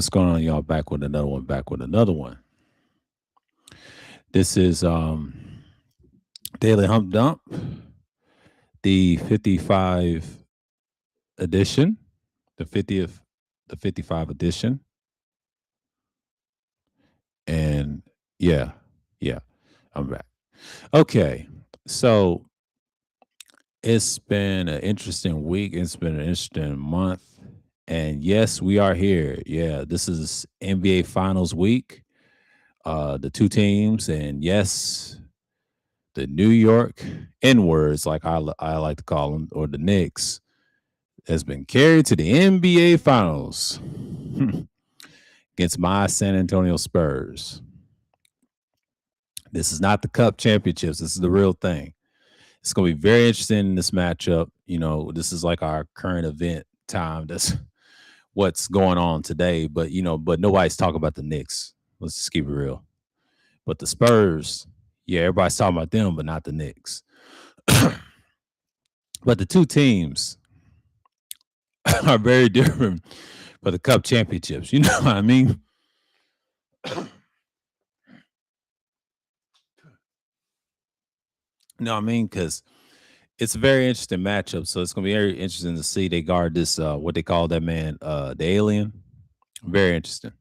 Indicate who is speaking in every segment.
Speaker 1: what's going on, y'all? Back with another one. Back with another one. This is Daily Hump Dump, the 55 edition, the 50th, the 55 edition, and yeah, yeah, I'm back. Okay, so it's been an interesting week. It's been an interesting month, and yes, we are here. Yeah, this is NBA Finals week. The two teams, and yes, the New York N words, like I like to call them, or the Knicks, has been carried to the NBA Finals against my San Antonio Spurs. This is not the Cup championships. This is the real thing. It's going to be very interesting in this matchup. You know, this is like our current event time. That's what's going on today. But but nobody's talking about the Knicks. Let's just keep it real. But the Spurs, yeah, everybody's talking about them, but not the Knicks. But the two teams are very different for the Cup championships. You know what I mean? No, I mean, because it's a very interesting matchup. So it's gonna be very interesting to see they guard this what they call that man, the alien. Very interesting.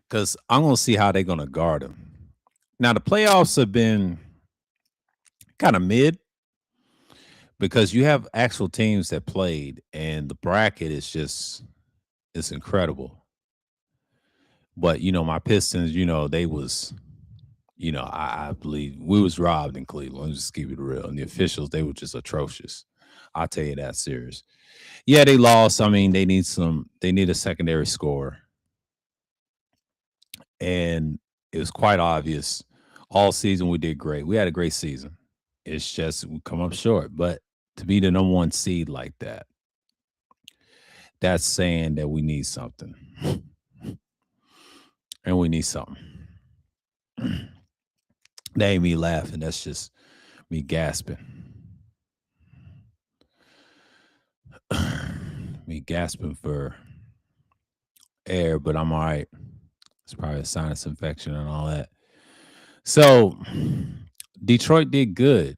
Speaker 1: Because I'm gonna see how they're gonna guard him. Now the playoffs have been kind of mid because you have actual teams that played, and the bracket is just it's incredible. But my Pistons, they was I believe we was robbed in Cleveland. Let's just keep it real. And the officials, they were just atrocious. I'll tell you that serious. Yeah, they lost. I mean, they need a secondary score. And it was quite obvious. All season we did great. We had a great season. It's just we come up short. But to be the number one seed like that, that's saying that we need something. And we need something. That ain't me laughing. That's just me gasping. Me gasping for air, but I'm all right. It's probably a sinus infection and all that. So Detroit did good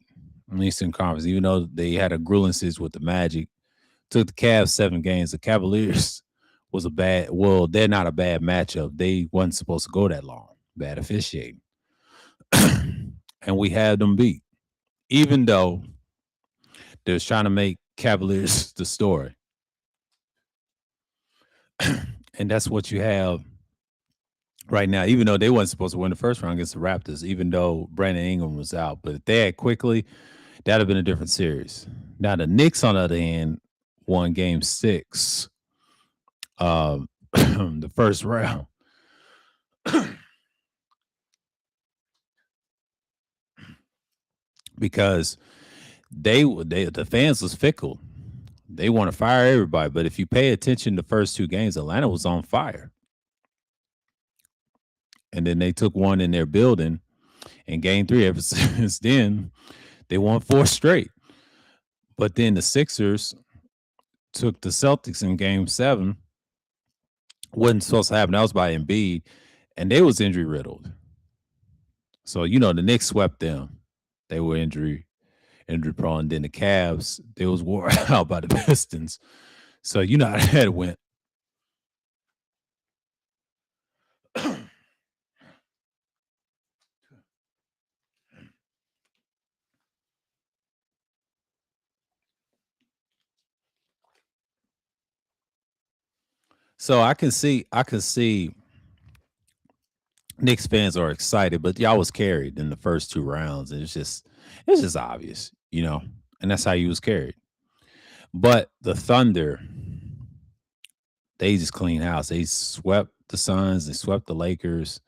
Speaker 1: in the Eastern Conference, even though they had a grueling season with the Magic. Took the Cavs 7 games. The Cavaliers was a bad. Well, they're not a bad matchup. They wasn't supposed to go that long. Bad officiating, and we had them beat. Even though they was trying to make Cavaliers the story, and that's what you have right now. Even though they wasn't supposed to win the first round against the Raptors, even though Brandon Ingram was out, but if they had quickly, that'd have been a different series. Now the Knicks, on the other hand, won Game 6, the first round, because the fans was fickle. They want to fire everybody, but if you pay attention, the first 2 games, Atlanta was on fire, and then they took one in their building. In Game 3, ever since then, they won 4 straight. But then the Sixers took the Celtics in Game 7. Wasn't supposed to happen. That was by Embiid, and they was injury riddled. So the Knicks swept them. They were injury prone. Then the Cavs, they was wore out by the Pistons. So how that went. So I can see Knicks fans are excited, but y'all was carried in the first 2 rounds, and it's just obvious, and that's how you was carried. But the Thunder, they just clean house. They swept the Suns, they swept the Lakers,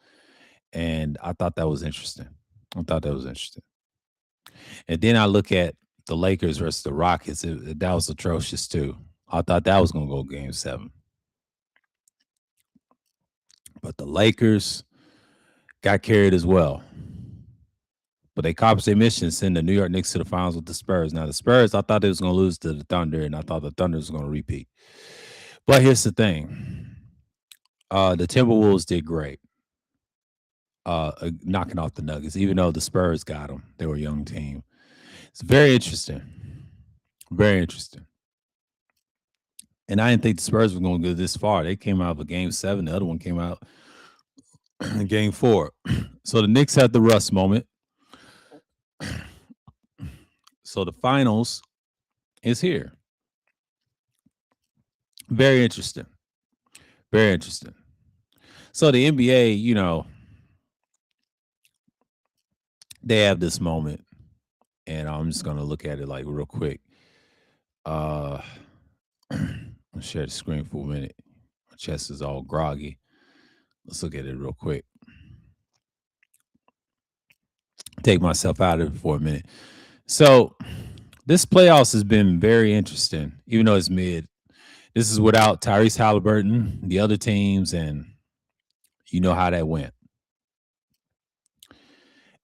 Speaker 1: and I thought that was interesting. I thought that was interesting. And then I look at the Lakers versus the Rockets. That was atrocious too. I thought that was going to go Game 7, but the Lakers got carried as well. but they accomplished their mission, send the New York Knicks to the finals with the Spurs. Now the Spurs, I thought they was going to lose to the Thunder, and I thought the Thunder was going to repeat. But here's the thing: the Timberwolves did great, knocking off the Nuggets, even though the Spurs got them. They were a young team. It's very interesting, very interesting. And I didn't think the Spurs were going to go this far. They came out of a game 7. The other one came out in game 4. So the Knicks had the rust moment. So the finals is here. Very interesting. Very interesting. So the NBA, they have this moment, and I'm just gonna look at it like real quick. Uh, I'll share the screen for a minute. My chest is all groggy. Let's look at it real quick. Take myself out of it for a minute. So this playoffs has been very interesting, even though it's mid. This is without Tyrese Halliburton, the other teams, and you know how that went.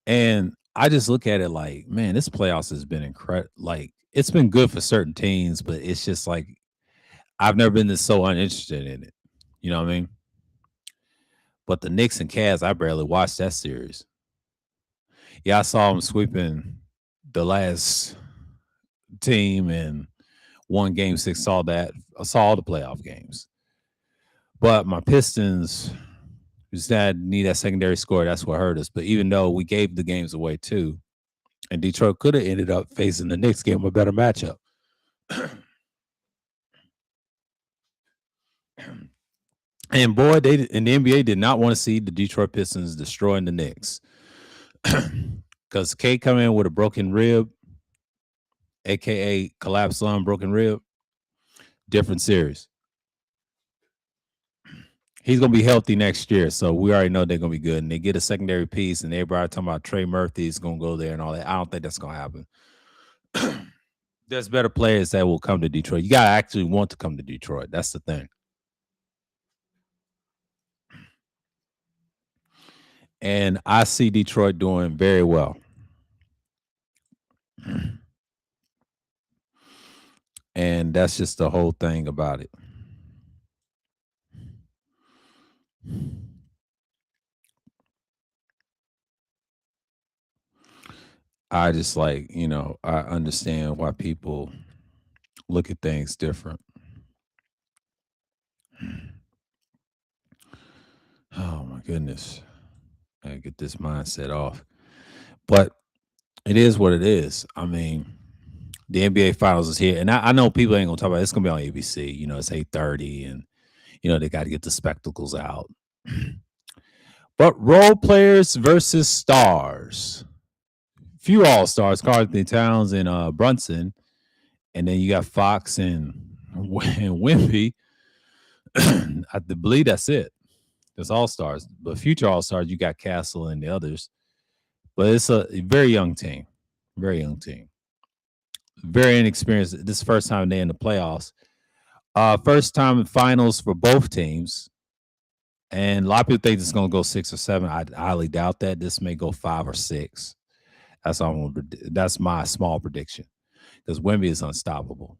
Speaker 1: And I just look at it like, man, this playoffs has been incredible. Like, it's been good for certain teams, but it's just like I've never been this so uninterested in it. You know what I mean? But the Knicks and Cavs, I barely watched that series. Yeah, I saw them sweeping the last team and won game 6. Saw that. I saw all the playoff games. But my Pistons just need that secondary score. That's what hurt us. But even though we gave the games away too, and Detroit could have ended up facing the Knicks, game a better matchup. And boy, they in the NBA did not want to see the Detroit Pistons destroying the Knicks. Because K come in with a broken rib, aka collapsed lung, broken rib, different series. He's gonna be healthy next year, so we already know they're gonna be good. And they get a secondary piece, and everybody talking about Trey Murphy is gonna go there and all that. I don't think that's gonna happen. There's better players that will come to Detroit. You gotta actually want to come to Detroit. That's the thing. And I see Detroit doing very well. And that's just the whole thing about it. I just like, I understand why people look at things different. Oh my goodness. I get this mindset off. But it is what it is. I mean, the NBA finals is here. And I know people ain't gonna talk about it. It's gonna be on ABC. It's 8:30 and they got to get the spectacles out. But role players versus stars. Few all-stars, Karl Anthony Towns and Brunson. And then you got Fox and Wemby. I believe that's it. That's all-stars. But future all-stars, you got Castle and the others. But it's a very young team. Very young team. Very inexperienced. This is the first time they're in the playoffs. First time in finals for both teams. And a lot of people think it's going to go 6 or 7. I highly doubt that. This may go 5 or 6. That's my small prediction. Because Wemby is unstoppable.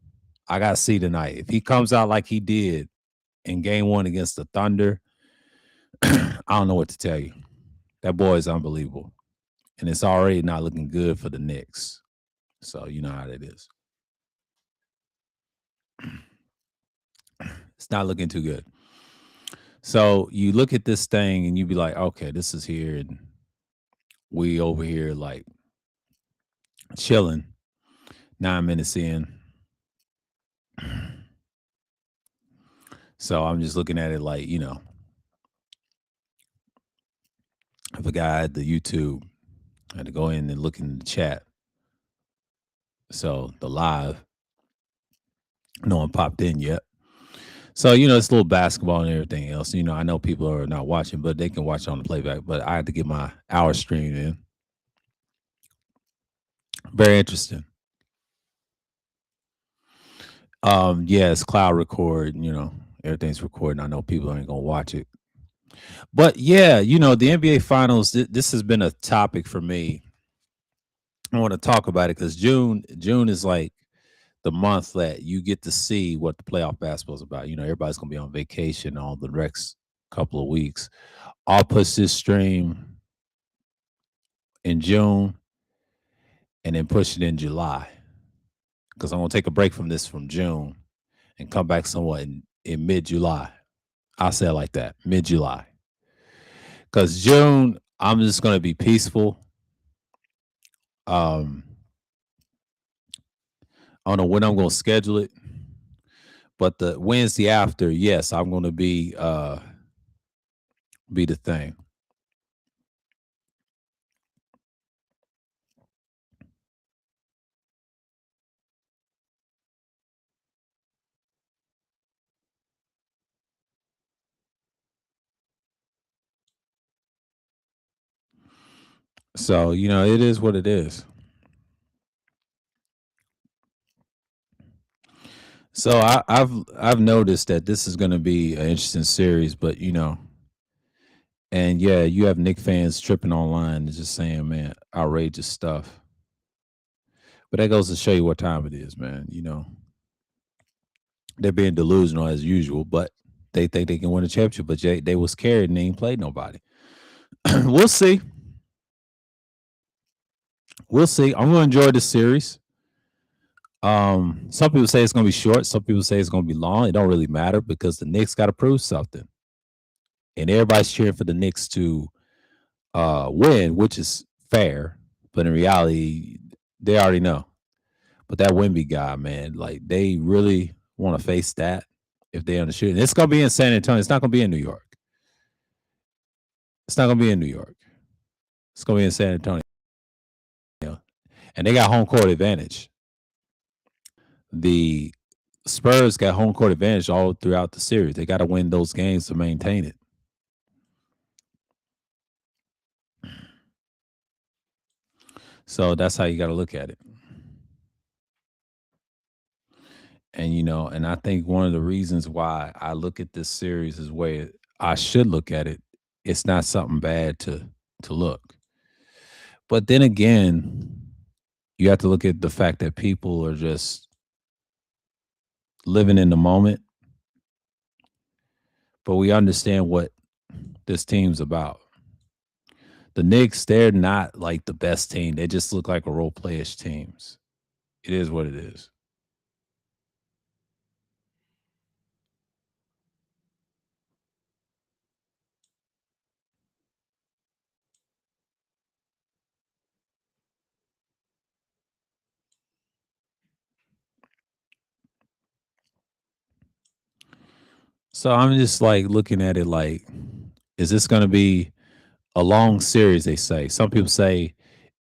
Speaker 1: I got to see tonight. If he comes out like he did in game 1 against the Thunder, I don't know what to tell you. That boy is unbelievable. And it's already not looking good for the Knicks. So you know how that is. It's not looking too good. So you look at this thing and you be like, okay, this is here. And we over here like chilling 9 minutes in. So I'm just looking at it like, if a guy had the YouTube, I had to go in and look in the chat. So the live, no one popped in yet. So, it's a little basketball and everything else. I know people are not watching, but they can watch on the playback. But I had to get my hour stream in. Very interesting. Yeah, it's cloud record, everything's recording. I know people ain't gonna watch it. But yeah, the NBA finals, this has been a topic for me I want to talk about it because June is like the month that you get to see what the playoff basketball is about. You know, everybody's gonna be on vacation on the next couple of weeks. I'll push this stream in June and then push it in July because I'm gonna take a break from this from June and come back somewhat in mid July. I'll say it like that, mid July. Because June, I'm just gonna be peaceful. Um, I don't know when I'm gonna schedule it, but the Wednesday after, yes, I'm gonna be the thing. So, you know, it is what it is. So I've noticed that this is gonna be an interesting series, but you know, and yeah, you have Nick fans tripping online and just saying, man, outrageous stuff. But that goes to show you what time it is, man. You know, they're being delusional as usual, but they think they can win a championship, but they was carried and they ain't played nobody. We'll see. We'll see. I'm gonna enjoy this series. Some people say it's gonna be short, some people say it's gonna be long. It don't really matter because the Knicks gotta prove something. And everybody's cheering for the Knicks to win, which is fair, but in reality, they already know. But that Wimby guy, man, like they really want to face that if they undershoot. And it's gonna be in San Antonio. It's not gonna be in New York. It's not gonna be in New York. It's gonna be in San Antonio. And they got home court advantage. The Spurs got home court advantage all throughout the series. They got to win those games to maintain it. So that's how you got to look at it. And you know, and I think one of the reasons why I look at this series is way I should look at it. It's not something bad to look. But then again, you have to look at the fact that people are just living in the moment, but we understand what this team's about. The Knicks, they're not like the best team. They just look like a role playish teams. It is what it is. So I'm just like looking at it like, is this going to be a long series? They say. Some people say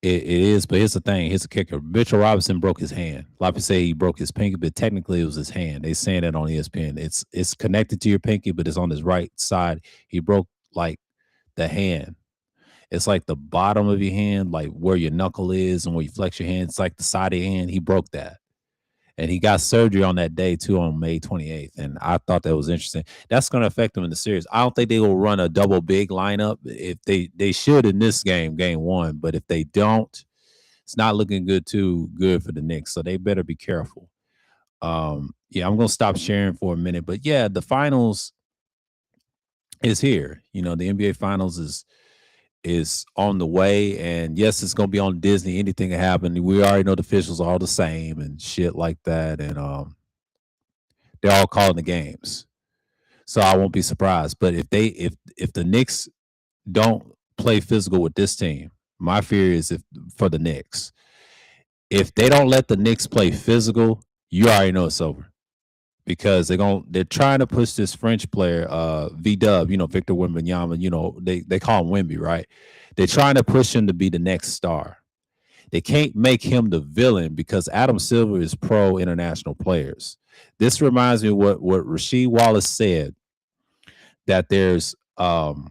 Speaker 1: it is, but here's the thing. Here's the kicker. Mitchell Robinson broke his hand. A lot of people say he broke his pinky, but technically it was his hand. They saying that on ESPN. It's connected to your pinky, but it's on his right side. He broke like the hand. It's like the bottom of your hand, like where your knuckle is and where you flex your hand. It's like the side of your hand. He broke that. And he got surgery on that day too on May 28th. And I thought that was interesting. That's going to affect him in the series. I don't think they will run a double big lineup. If they should in this game one, but if they don't, it's not looking too good for the Knicks. So they better be careful. Yeah, I'm gonna stop sharing for a minute. But yeah, the finals is here. You know, the NBA finals is on the way. And yes, it's gonna be on Disney. Anything can happen. We already know the officials are all the same and shit like that. And they're all calling the games. So I won't be surprised. But if the Knicks don't play physical with this team, my fear is if for the Knicks, if they don't let the Knicks play physical, you already know it's over. Because they're trying to push this French player, V Dub, you know, Victor Wembanyama, you know, they call him Wemby, right? They're trying to push him to be the next star. They can't make him the villain because Adam Silver is pro international players. This reminds me of what Rasheed Wallace said that there's the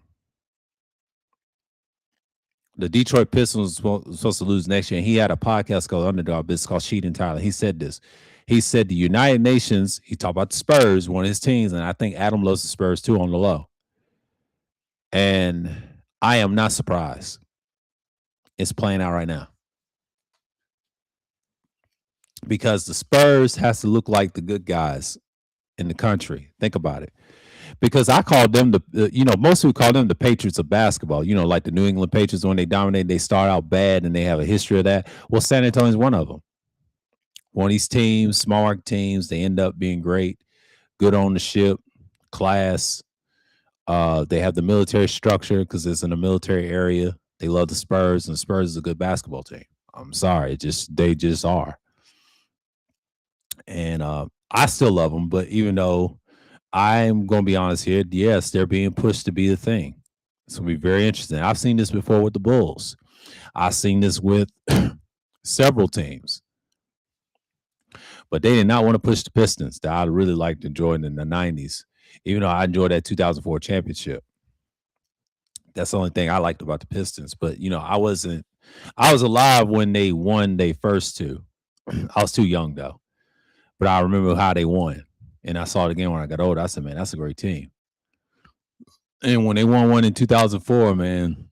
Speaker 1: Detroit Pistons supposed to lose next year, and he had a podcast called Underdog, but it's called Sheet and Tyler. He said this. He said the United Nations, he talked about the Spurs, one of his teams, and I think Adam loves the Spurs too on the low. And I am not surprised. It's playing out right now. because the Spurs has to look like the good guys in the country. Think about it. Because I call them most people call them the Patriots of basketball. Like the New England Patriots when they dominate, they start out bad and they have a history of that. Well, San Antonio's one of them. One of these teams, smart teams, they end up being great, good ownership, class. They have the military structure because it's in a military area. They love the Spurs, and the Spurs is a good basketball team. I'm sorry, they just are. And I still love them, but even though I'm going to be honest here, yes, they're being pushed to be the thing. It's going to be very interesting. I've seen this before with the Bulls. I've seen this with several teams, but they did not want to push the Pistons that I really liked enjoying in the 90s, even though I enjoyed that 2004 championship. That's the only thing I liked about the Pistons. But, I was alive when they won their first two. I was too young, though. But I remember how they won. And I saw it again when I got older. I said, man, that's a great team. And when they won one in 2004, man,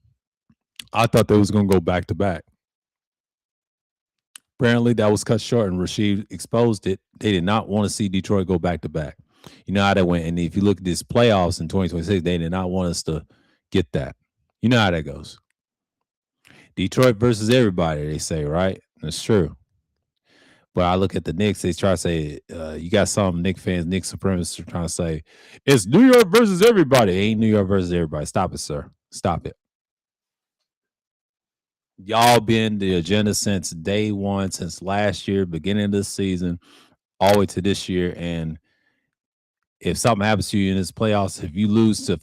Speaker 1: I thought they was going to go back to back. Apparently, that was cut short, and Rasheed exposed it. They did not want to see Detroit go back to back. You know how that went. And if you look at this playoffs in 2026, they did not want us to get that. You know how that goes. Detroit versus everybody, they say, right? That's true. But I look at the Knicks, they try to say, you got some Knicks fans, Knicks supremacists are trying to say, it's New York versus everybody. It ain't New York versus everybody. Stop it, sir. Stop it. Y'all been the agenda since day one, since last year, beginning of the season, all the way to this year. And if something happens to you in this playoffs, if you lose to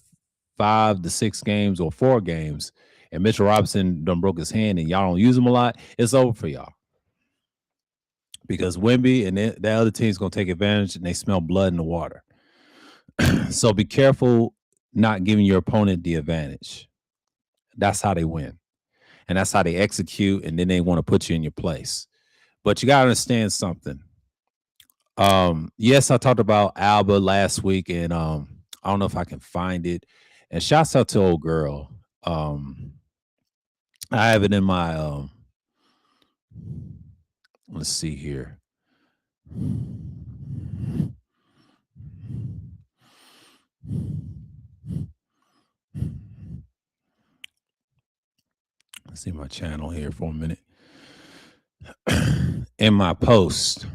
Speaker 1: 5 to 6 games or 4 games, and Mitchell Robinson done broke his hand and y'all don't use him a lot, it's over for y'all. Because Wemby and the other team's going to take advantage and they smell blood in the water. So be careful not giving your opponent the advantage. That's how they win. And that's how they execute. And then they want to put you in your place. But you got to understand something. Yes, I talked about Alba last week, and I don't know if I can find it. And shouts out to old girl. I have it in my let's see here. Let's see my channel here for a minute. In my post.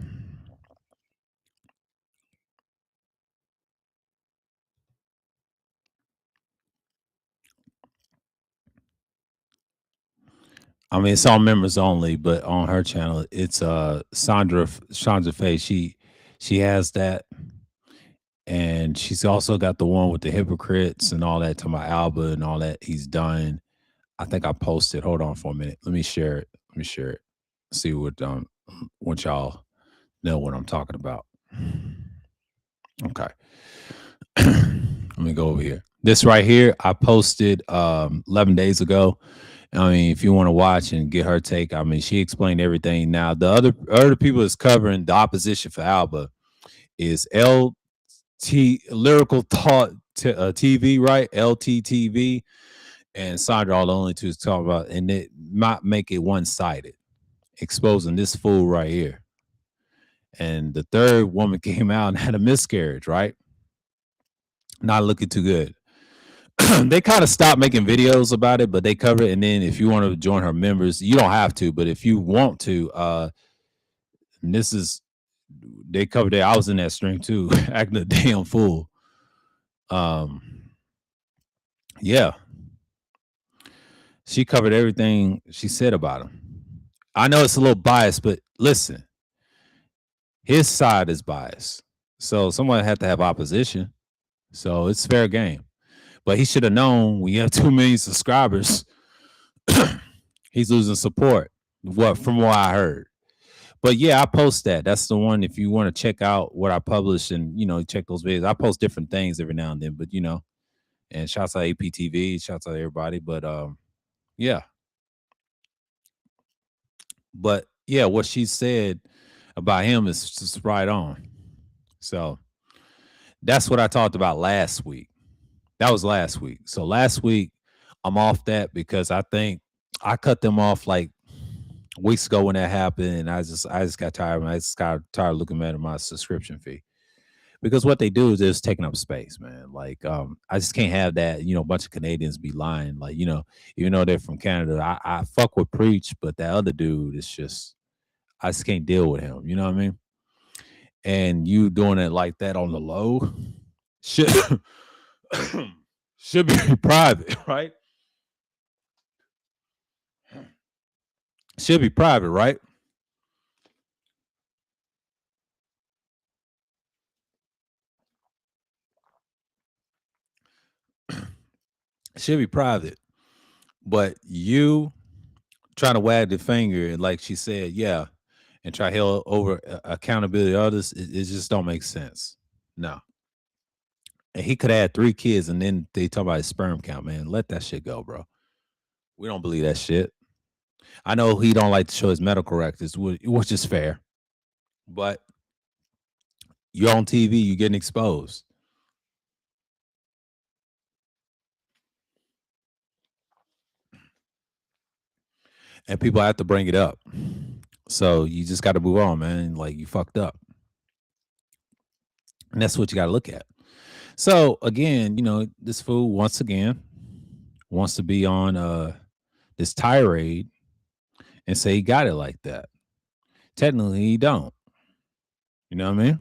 Speaker 1: I mean, it's all members only, but on her channel, it's Chandra Faye. She has that, and she's also got the one with the hypocrites and all that to my Alba and all that he's done. I think I posted. Hold on for a minute. Let me share it. Let me share it. See what y'all know what I'm talking about. Okay. Let me go over here. This right here, I posted 11 days ago. I mean, if you want to watch and get her take, I mean, she explained everything. Now, the other people that's covering the opposition for Alba is LT Lyrical Thought TV, right? LTTV, and Sandra are the only two to talk about, and it might make it one sided, exposing this fool right here. And the third woman came out and had a miscarriage, right? Not looking too good. They kind of stopped making videos about it, but they cover it. And then if you want to join her members, you don't have to, but if you want to, this is they covered it. I was in that stream too, acting a damn fool. Yeah. She covered everything she said about him. I know it's a little biased, but listen, his side is biased. So someone had to have opposition. So it's fair game. But he should have known when you have 2 million subscribers, he's losing support. From what I heard. But yeah, I post that. That's the one. If you want to check out what I publish and check those videos, I post different things every now and then. But and shouts out APTV, shouts out everybody. But yeah. But yeah, what she said about him is just right on. So that's what I talked about last week. That was last week. So last week, I'm off that because I think I cut them off like weeks ago when that happened, and I just got tired. I just got tired looking at my subscription fee because what they do is just taking up space, man. Like, I just can't have that. A bunch of Canadians be lying. Like, even though they're from Canada, I fuck with Preach, but that other dude is just I just can't deal with him. You know what I mean? And you doing it like that on the low should should be private, right? Should be private, right? Should be private. But you trying to wag the finger and like she said, yeah, and try hell over accountability of others, it just don't make sense. No. And he could add 3 kids and then they talk about his sperm count, man. Let that shit go, bro. We don't believe that shit. I know he don't like to show his medical records, which is fair. But you're on TV, you're getting exposed. And people have to bring it up. So you just got to move on, man. Like you fucked up. And that's what you got to look at. So again, this fool once again wants to be on this tirade and say he got it like that. Technically, he don't. You know what I mean?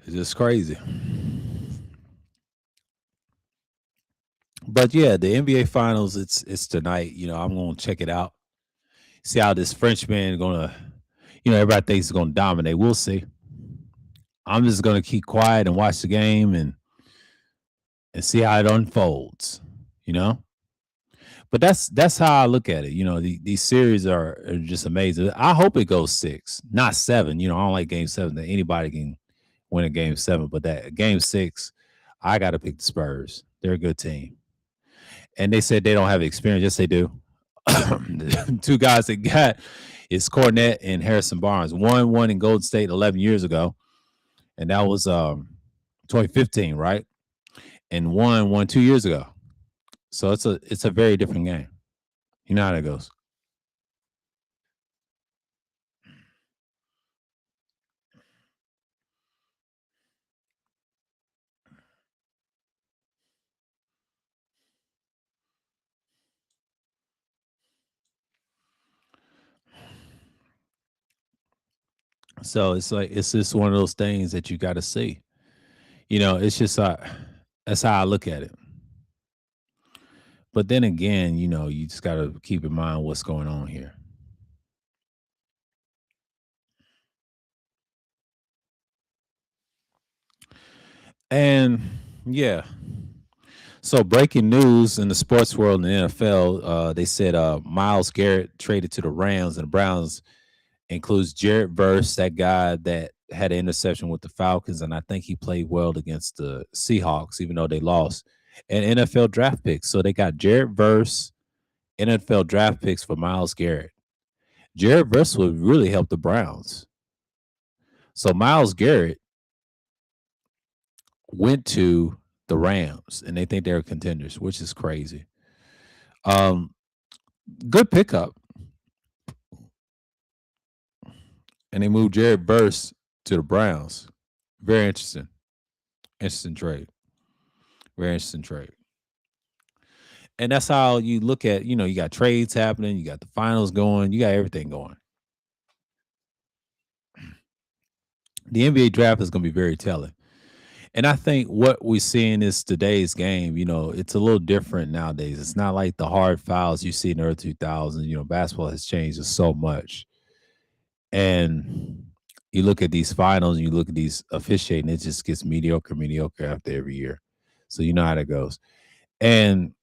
Speaker 1: It's just crazy. But yeah, the NBA Finals, it's tonight. I'm gonna check it out. See how this Frenchman gonna, everybody thinks he's gonna dominate. We'll see. I'm just gonna keep quiet and watch the game and see how it unfolds. You know. But that's how I look at it. These series are just amazing. I hope it goes 6, not 7. I don't like Game 7. That anybody can win a Game 7, but that Game 6, I got to pick the Spurs. They're a good team, and they said they don't have experience. Yes, they do. The 2 guys they got is Cornette and Harrison Barnes. One won in Golden State 11 years ago, and that was 2015, right? And one won 2 years ago. So it's a very different game. You know how that goes. So it's like it's just one of those things that you got to see. It's just that's how I look at it. But then again, you just got to keep in mind what's going on here. And yeah, so breaking news in the sports world in the NFL, they said Miles Garrett traded to the Rams, and the Browns includes Jared Verse, that guy that had an interception with the Falcons, and I think he played well against the Seahawks, even though they lost. And NFL draft picks. So they got Jared Verse, NFL draft picks for Miles Garrett. Jared Verse would really help the Browns. So Miles Garrett went to the Rams, and they think they're contenders, which is crazy. Um, Good pickup, and they moved Jared Verse to the Browns. Very interesting. Interesting trade. Very interesting trade. And that's how you look at, you got trades happening, you got the finals going, you got everything going. The NBA draft is going to be very telling. And I think what we're seeing is today's game, it's a little different nowadays. It's not like the hard fouls you see in the early 2000s. Basketball has changed so much. And you look at these finals, and you look at these officiating, it just gets mediocre, mediocre after every year. So you know how that goes. And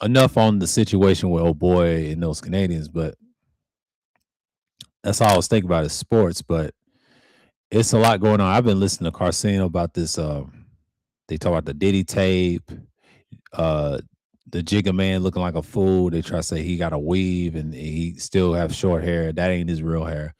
Speaker 1: enough on the situation with old boy and those Canadians, but that's all I was thinking about is sports. But it's a lot going on. I've been listening to Carcino about this. They talk about the Diddy tape, uh, the Jigga Man looking like a fool. They try to say he got a weave and he still have short hair. That ain't his real hair.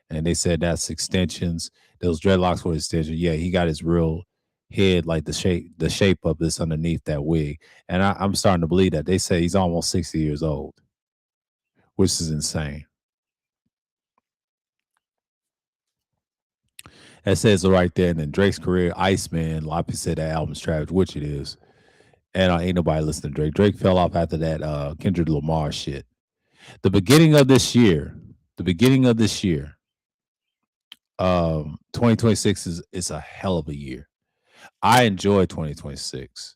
Speaker 1: and they said that's extensions. Those dreadlocks were extensions. Yeah, he got his real head like the shape of this underneath that wig, and I'm starting to believe that. They say he's almost 60 years old, which is insane. That says it right there. And then Drake's career, Iceman. A lot of people said that album's trash, which it is. And ain't nobody listening to Drake. Drake fell off after that Kendrick Lamar shit. The beginning of this year, the beginning of this year, 2026 is a hell of a year. I enjoy 2026.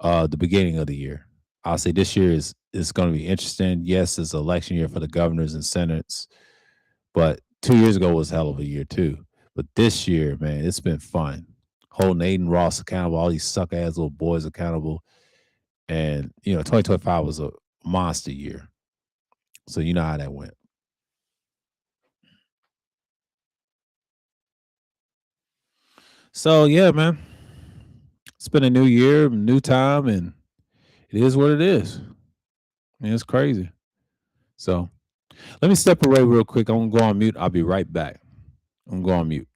Speaker 1: The beginning of the year. I'll say this year is going to be interesting. Yes, it's an election year for the governors and senates, but 2 years ago was a hell of a year too. But this year, man, it's been fun. Holding Aiden Ross accountable, all these suck ass little boys accountable, and 2025 was a monster year. So you know how that went. So yeah, man, it's been a new year, new time, and it is what it is. Man, it's crazy. So let me step away real quick. I'm gonna go on mute. I'll be right back. I'm going on mute.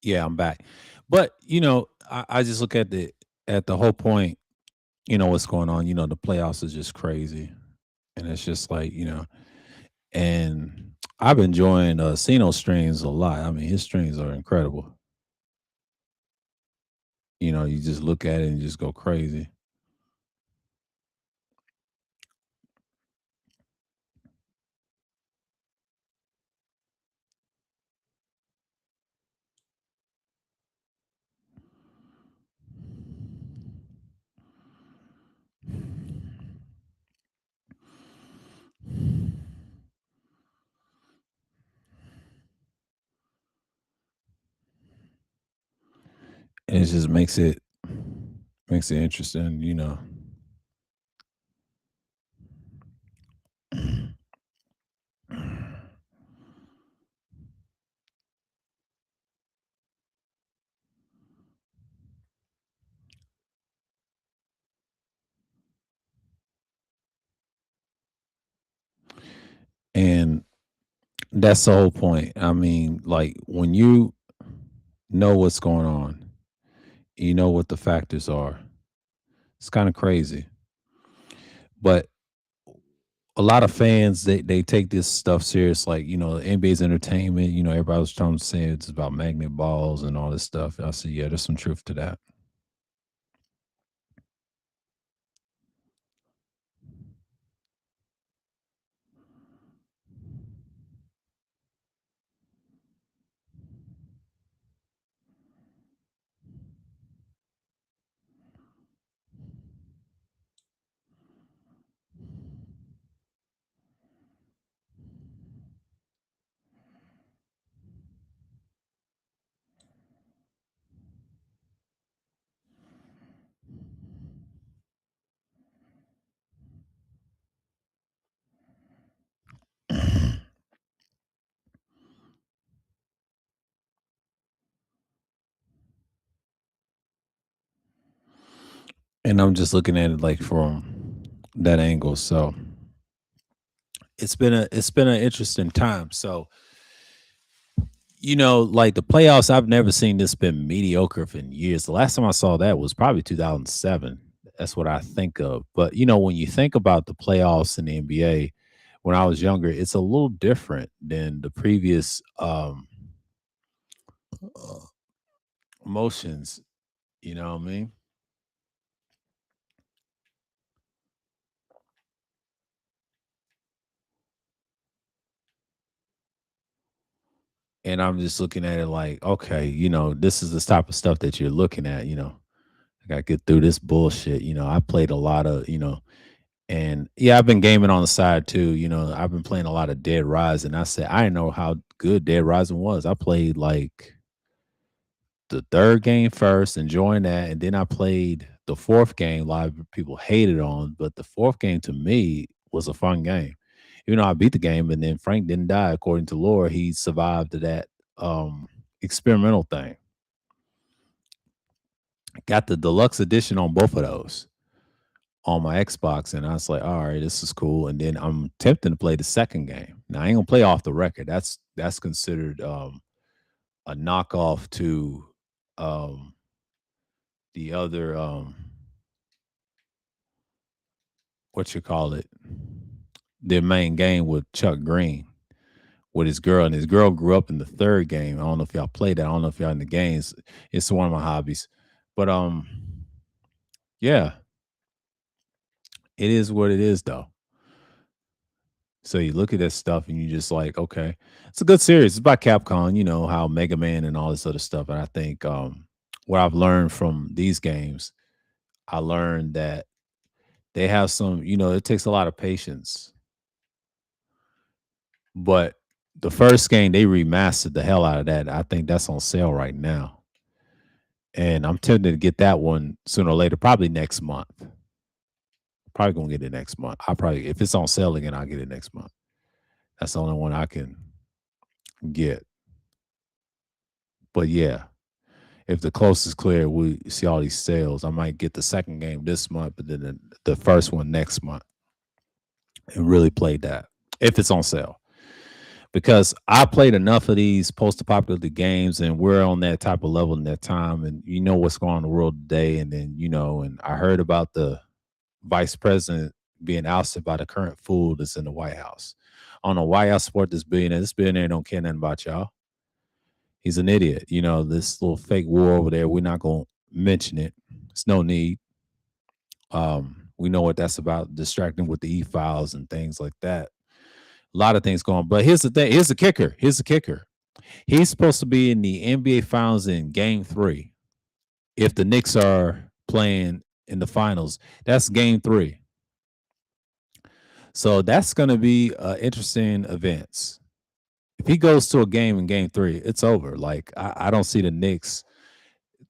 Speaker 1: Yeah, I'm back. But I just look at the whole point. What's going on. The playoffs is just crazy, and it's just like and I've been enjoying Cino streams a lot. I mean, his streams are incredible. You just look at it and just go crazy. And it just makes it interesting. And that's the whole point. I mean, like when you know what's going on, you know what the factors are. It's kind of crazy. But a lot of fans they take this stuff serious, like NBA's entertainment. Everybody was trying to say it's about magnet balls and all this stuff. I said, yeah, there's some truth to that. and I'm just looking at it like from that angle. So it's been an interesting time. So like the playoffs, I've never seen this been mediocre for years. The last time I saw that was probably 2007. That's what I think of. But when you think about the playoffs in the NBA, when I was younger, it's a little different than the previous uh, motions. You know what I mean? And I'm just looking at it like, okay, this is the type of stuff that you're looking at. I gotta get through this bullshit. I played a lot of, and yeah, I've been gaming on the side too. I've been playing a lot of Dead Rising. I said I didn't know how good Dead Rising was. I played like the third game first, enjoying that, and then I played the fourth game. A lot of people hated on, but the fourth game to me was a fun game. Even though I beat the game, and then Frank didn't die according to lore. He survived to that experimental thing. Got the deluxe edition on both of those on my Xbox, and I was like, "All right, this is cool." And then I'm tempted to play the second game. Now I ain't gonna play off the record. That's considered a knockoff to um, the other what you call it, their main game with Chuck Green with his girl, and his girl grew up in the third game. I don't know if y'all played that. I don't know if y'all in the games. It's one of my hobbies, but yeah, it is what it is though. So you look at that stuff and you just like, okay, it's a good series. It's about Capcom, how Mega Man and all this other stuff. And I think what I've learned from these games, I learned that they have some, it takes a lot of patience. But the first game, they remastered the hell out of that. I think that's on sale right now. And I'm tempted to get that one sooner or later, probably next month. Probably gonna get it next month. I probably, if it's on sale again, I'll get it next month. That's the only one I can get. But yeah, if the coast is clear, we see all these sales. I might get the second game this month, but then the first one next month and really play that if it's on sale. Because I played enough of these post-apocalyptic games, and we're on that type of level in that time, and you know what's going on in the world today. And then and I heard about the vice president being ousted by the current fool that's in the White House. I don't know why y'all support this billionaire. This billionaire don't care nothing about y'all. He's an idiot. This little fake war over there, we're not gonna mention it. It's no need. We know what that's about, distracting with the e-files and things like that. A lot of things going. But here's the thing. Here's the kicker. Here's the kicker. He's supposed to be in the NBA Finals in Game 3. If the Knicks are playing in the finals, that's Game 3. So that's going to be interesting events. If he goes to a game in Game 3, it's over. Like I don't see the Knicks.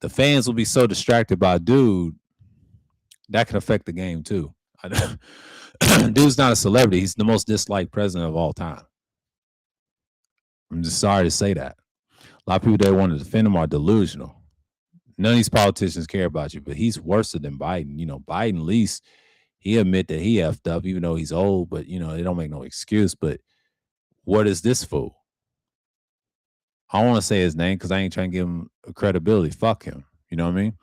Speaker 1: The fans will be so distracted by dude that can affect the game too. Dude's not a celebrity. He's the most disliked president of all time. I'm just sorry to say that. A lot of people that want to defend him are delusional. None of these politicians care about you, but he's worse than Biden. Biden, at least he admit that he effed up, even though he's old, but they don't make no excuse. But what is this fool? I don't want to say his name because I ain't trying to give him credibility. Fuck him. You know what I mean?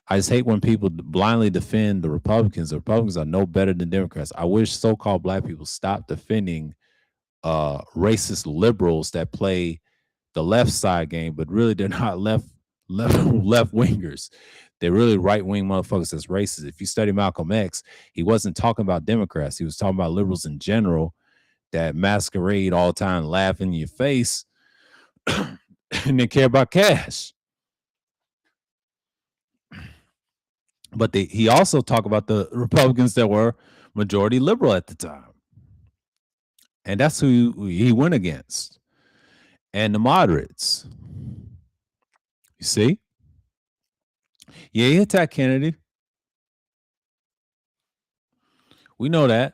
Speaker 1: I just hate when people blindly defend the Republicans. The Republicans are no better than Democrats. I wish so-called black people stop defending racist liberals that play the left side game, but really they're not left wingers. They're really right wing motherfuckers that's racist. If you study Malcolm X, he wasn't talking about Democrats. He was talking about liberals in general that masquerade all the time, laugh in your face, and they care about cash. But he also talked about the Republicans that were majority liberal at the time, and that's who he went against, and the moderates. You see, yeah, he attacked Kennedy. We know that.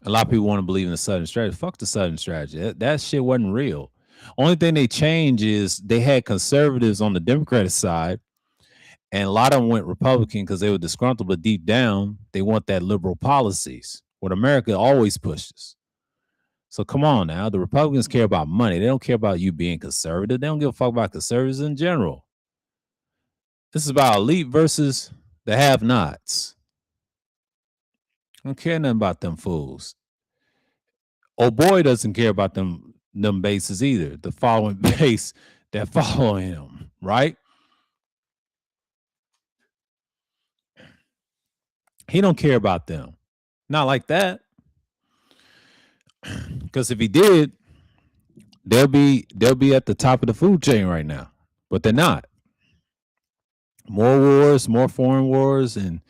Speaker 1: A lot of people want to believe in the Southern strategy. Fuck the Southern strategy. That shit wasn't real. Only thing they changed is they had conservatives on the Democratic side, And a lot of them went Republican because they were disgruntled, but deep down, they want that liberal policies, what America always pushes. So come on now. The Republicans care about money. They don't care about you being conservative. They don't give a fuck about conservatives in general. This is about elite versus the have nots. I don't care nothing about them fools. Oh boy doesn't care about them bases either. The following base that follow him, right? He don't care about them. Not like that. Because if he did, they'll be at the top of the food chain right now. But they're not. More wars, more foreign wars, and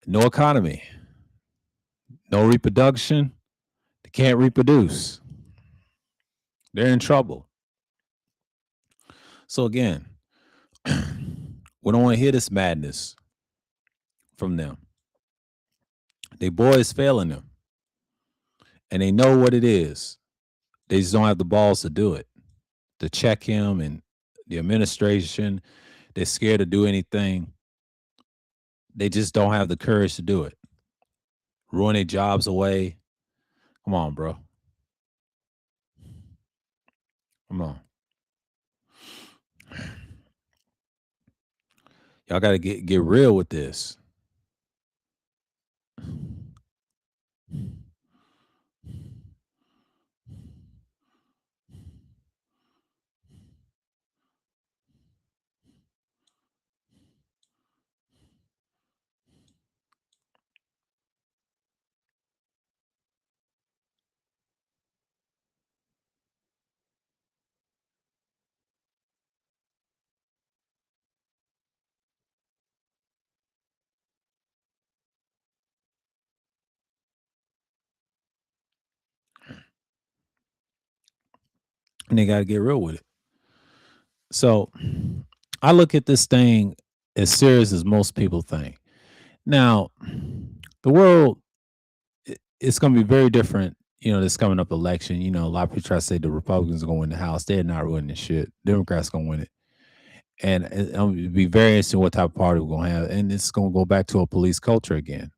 Speaker 1: no economy, no reproduction. They can't reproduce. They're in trouble. So again, we don't want to hear this madness from them. They boys failing them, and they know what it is. They just don't have the balls to do it, to check him and the administration. They're scared to do anything. They just don't have the courage to do it. Ruin their jobs away. Come on, bro. Come on. Y'all got to get real with this. And they got to get real with it. So I look at this thing as serious as most people think. Now, the world it's going to be very different. This coming up election. A lot of people try to say the Republicans are going to win the House. They're not winning shit. Democrats going to win it, and it'll be very interesting what type of party we're going to have. And it's going to go back to a police culture again.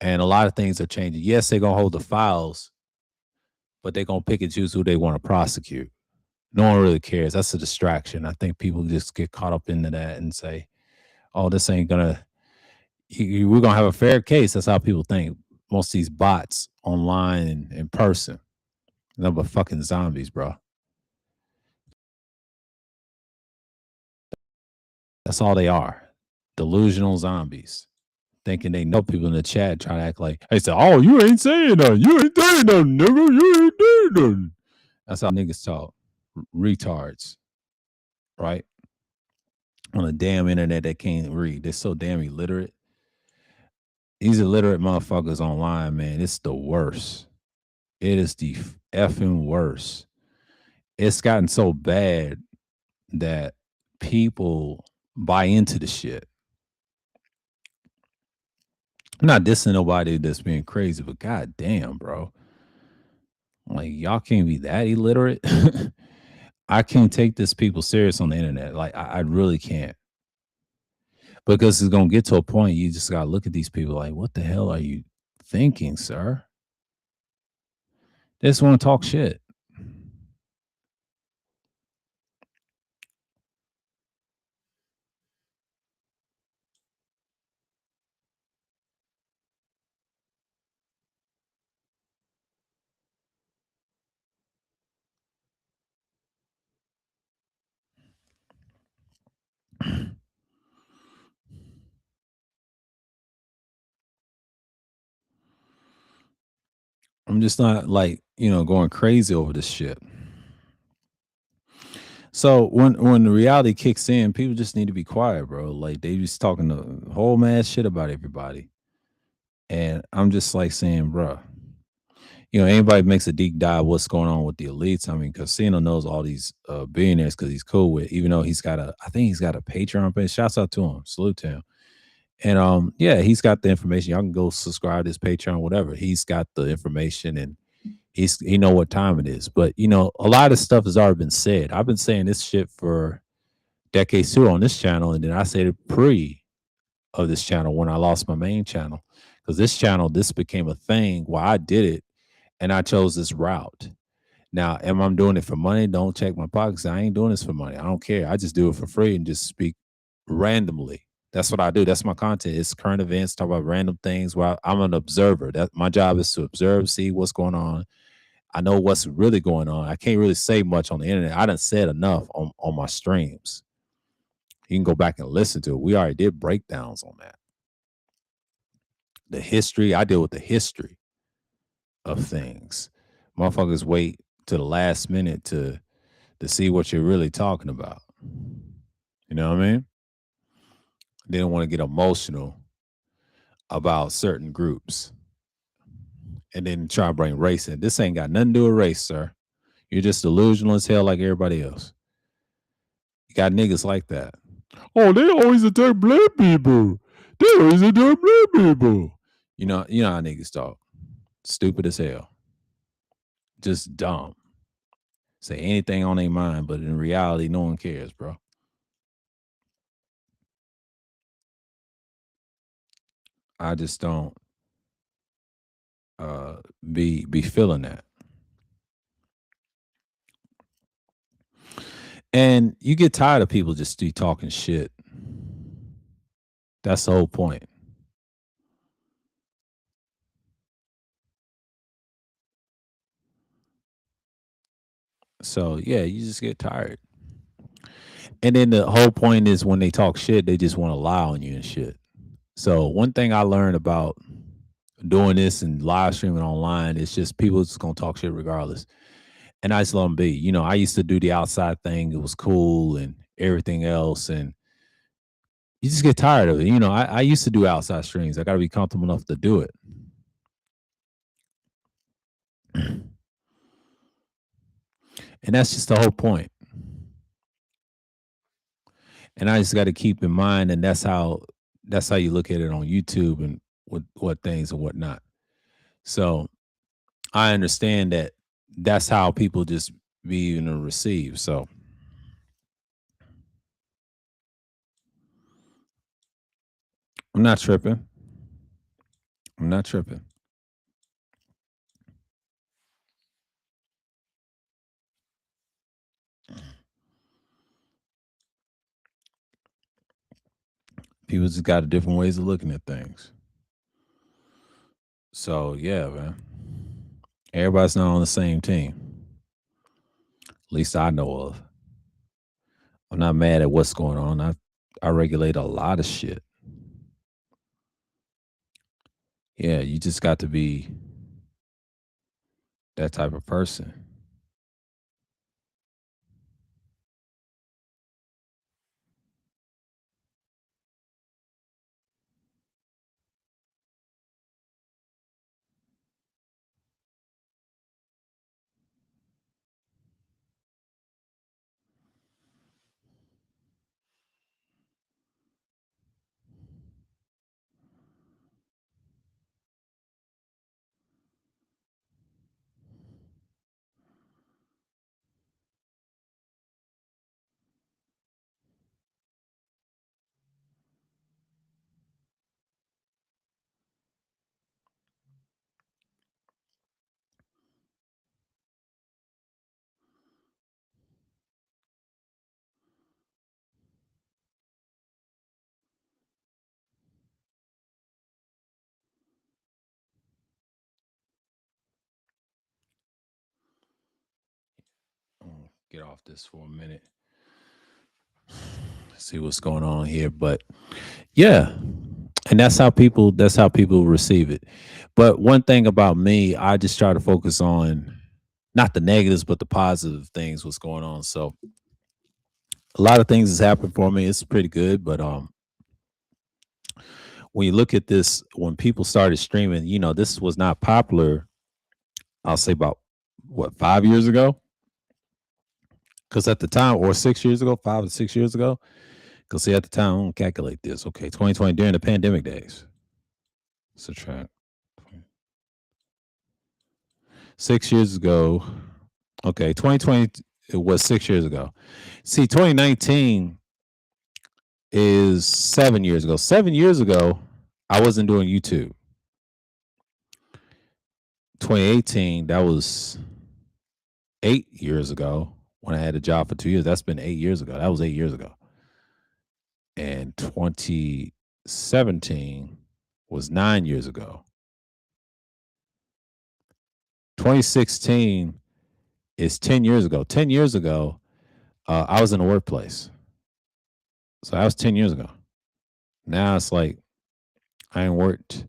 Speaker 1: And a lot of things are changing. Yes, they're going to hold the files, but they're going to pick and choose who they want to prosecute. No one really cares. That's a distraction. I think people just get caught up into that and say, "Oh, this ain't gonna. We're gonna have a fair case." That's how people think. Most of these bots online and in person, nothing but fucking zombies, bro. That's all they are. Delusional zombies. Thinking they know people in the chat trying to act like they say, "Oh, you ain't saying nothing. You ain't saying nothing, nigga. You ain't doing nothing." That's how niggas talk. Retards, right? On the damn internet that can't read. They're so damn illiterate. These illiterate motherfuckers online, man, it's the worst. It is the effing worst. It's gotten so bad that people buy into the shit. I'm not dissing nobody that's being crazy, but god damn, bro. Like, y'all can't be that illiterate. I can't take this people serious on the internet. Like, I really can't. Because it's gonna get to a point you just gotta look at these people like, what the hell are you thinking, sir? They just want to talk shit. I'm just not like, going crazy over this shit. So when the reality kicks in, people just need to be quiet, bro. Like they just talking the whole mad shit about everybody. And I'm just like saying, bro, anybody makes a deep dive what's going on with the elites. I mean, Casino knows all these billionaires because he's cool with, even though I think he's got a Patreon page. Shouts out to him. Salute to him. And yeah, he's got the information. Y'all can go subscribe to his Patreon, whatever. He's got the information and he know what time it is. But a lot of stuff has already been said. I've been saying this shit for decades too on this channel, and then I said it pre of this channel when I lost my main channel because this channel this became a thing where I did it and I chose this route. Now, am I doing it for money? Don't check my pockets. I ain't doing this for money. I don't care. I just do it for free and just speak randomly. That's what I do. That's my content. It's current events, talk about random things. While I'm an observer. That my job is to observe, see what's going on. I know what's really going on. I can't really say much on the internet. I done said enough on my streams. You can go back and listen to it. We already did breakdowns on that. The history, I deal with the history of things. Motherfuckers wait to the last minute to see what you're really talking about. You know what I mean? They don't want to get emotional about certain groups and then try to bring race in. This ain't got nothing to do with race, sir. You're just delusional as hell like everybody else. You got niggas like that. Oh, they always attack black people. They always attack black people. You know how niggas talk. Stupid as hell. Just dumb. Say anything on their mind, but in reality, no one cares, bro. I just don't uh be feeling that. And you get tired of people just be talking shit. That's the whole point. So yeah, you just get tired. And then the whole point is when they talk shit, they just want to lie on you and shit. So one thing I learned about doing this and live streaming online is just people just gonna talk shit regardless. And I just let them be. I used to do the outside thing. It was cool and everything else. And you just get tired of it. I used to do outside streams. I got to be comfortable enough to do it. And that's just the whole point. And I just got to keep in mind, and that's how you look at it on YouTube and what things and whatnot. So I understand that that's how people just be even to receive. So I'm not tripping. I'm not tripping. People just got different ways of looking at things. So yeah, man. Everybody's not on the same team. At least I know of. I'm not mad at what's going on. I regulate a lot of shit. Yeah, you just got to be that type of person. Get off this for a minute. See what's going on here, but yeah, and that's how people receive it. But one thing about me, I just try to focus on not the negatives, but the positive things. What's going on? So a lot of things has happened for me. It's pretty good, but when you look at this, when people started streaming, this was not popular. I'll say about what 5 years ago, because at the time, or 6 years ago, 5 or 6 years ago, because see at the time, I don't calculate this. Okay, 2020 during the pandemic days. Subtract 6 years ago. Okay, 2020 it was 6 years ago. See, 2019. is 7 years ago. 7 years ago, I wasn't doing YouTube. 2018, that was 8 years ago when I had a job for 2 years. That's been 8 years ago. That was 8 years ago. And 2017 was 9 years ago. 2016 is 10 years ago. 10 years ago, I was in the workplace. So that was 10 years ago. Now it's like I ain't worked.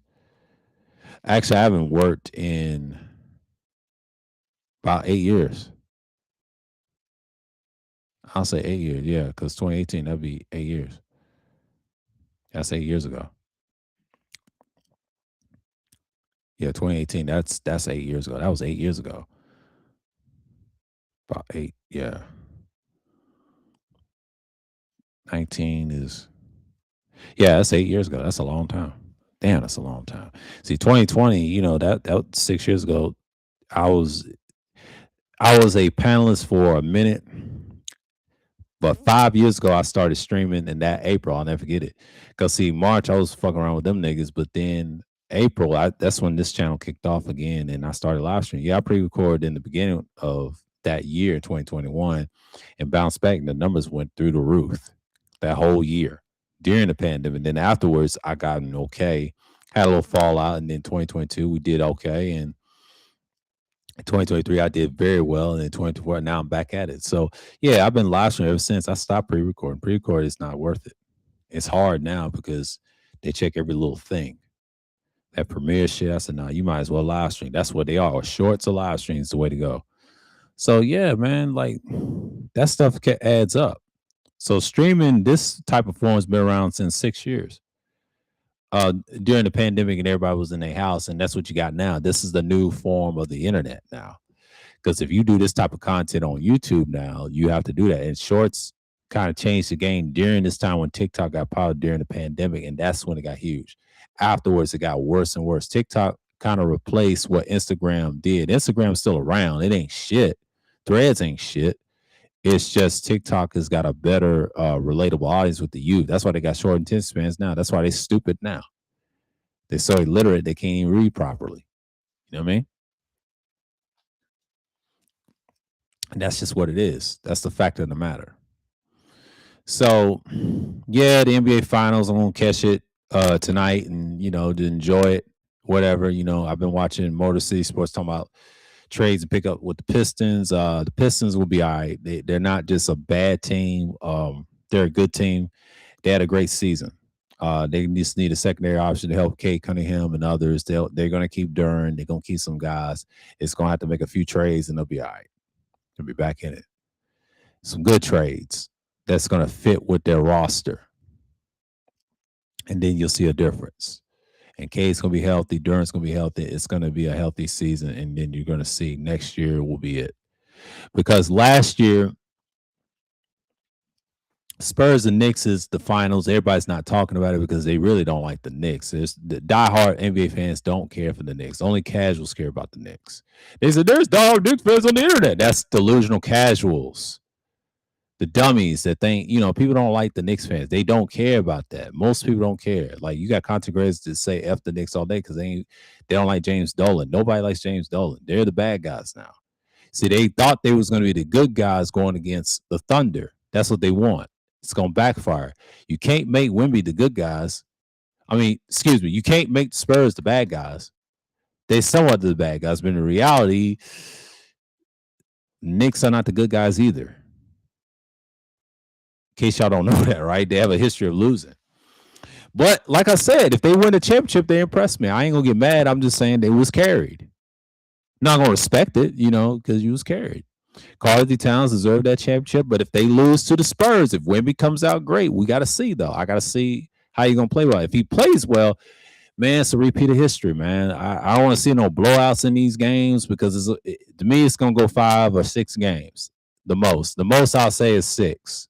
Speaker 1: Actually, I haven't worked in about 8 years. I'll say 8 years, yeah, because 2018, that'd be 8 years. That's 8 years ago. Yeah, 2018, that's 8 years ago. That was 8 years ago. About eight, yeah. 19 is, yeah, that's 8 years ago. That's a long time. Damn, that's a long time. See, 2020, that was 6 years ago. I was I was a panelist for a minute, but 5 years ago I started streaming in that April. I'll never forget it. Cause see, March I was fucking around with them niggas, but then April, that's when this channel kicked off again and I started live streaming. Yeah, I pre-recorded in the beginning of that year, 2021, and bounced back and the numbers went through the roof that whole year during the pandemic. Then afterwards I got an okay, had a little fallout, and then 2022 we did okay, and in 2023 I did very well, and in 2024 now I'm back at it. So yeah, I've been live streaming ever since. I stopped pre-recording. Pre-record is not worth it. It's hard now because they check every little thing. That premiere shit, I said, nah, you might as well live stream. That's what they are. Or shorts or live streams the way to go. So yeah, man, like that stuff adds up. So streaming this type of form has been around since 6 years. During the pandemic and everybody was in their house, and that's what you got now. This is the new form of the internet now. Because if you do this type of content on YouTube now, you have to do that. And shorts kind of changed the game during this time when TikTok got popular during the pandemic, and that's when it got huge. Afterwards, it got worse and worse. TikTok kind of replaced what Instagram did. Instagram's still around. It ain't shit. Threads ain't shit. It's just TikTok has got a better relatable audience with the youth. That's why they got short attention spans now. That's why they stupid now. They're so illiterate they can't even read properly. You know what I mean? And that's just what it is. That's the fact of the matter. So, yeah, the NBA Finals. I'm gonna catch it tonight, and to enjoy it. Whatever. I've been watching Motor City Sports talking about trades and pick up with the Pistons. The Pistons will be all right. They're not just a bad team. They're a good team. They had a great season. They just need a secondary option to help Kate Cunningham and others. They're gonna keep Duran. They're gonna keep some guys. It's gonna have to make a few trades, and they'll be all right. They'll be back in it. Some good trades that's gonna fit with their roster, and then you'll see a difference. And Kate's gonna be healthy. Duran's gonna be healthy. It's gonna be a healthy season, and then you're gonna see next year will be it. Because last year Spurs and Knicks is the finals. Everybody's not talking about it because they really don't like the Knicks. The diehard NBA fans don't care for the Knicks. Only casuals care about the Knicks. They said there's diehard Knicks fans on the internet. That's delusional casuals. The dummies that think, people don't like the Knicks fans. They don't care about that. Most people don't care. Like you got content creators that say F the Knicks all day because they don't like James Dolan. Nobody likes James Dolan. They're the bad guys now. See, they thought they was going to be the good guys going against the Thunder. That's what they want. It's going to backfire. You can't make Wemby the good guys. I mean, excuse me, you can't make the Spurs the bad guys. They somewhat the bad guys, but in reality, Knicks are not the good guys either. In case y'all don't know that, right? They have a history of losing. But like I said, if they win the championship, they impress me. I ain't gonna get mad. I'm just saying they was carried. Not gonna respect it, because you was carried. Karl-Anthony Towns deserved that championship, but if they lose to the Spurs, if Wemby comes out great, we got to see though. I got to see how you gonna play well. If he plays well, man, it's a repeat of history, man. I don't want to see no blowouts in these games because to me it's gonna go 5 or 6 games. The most I'll say is 6.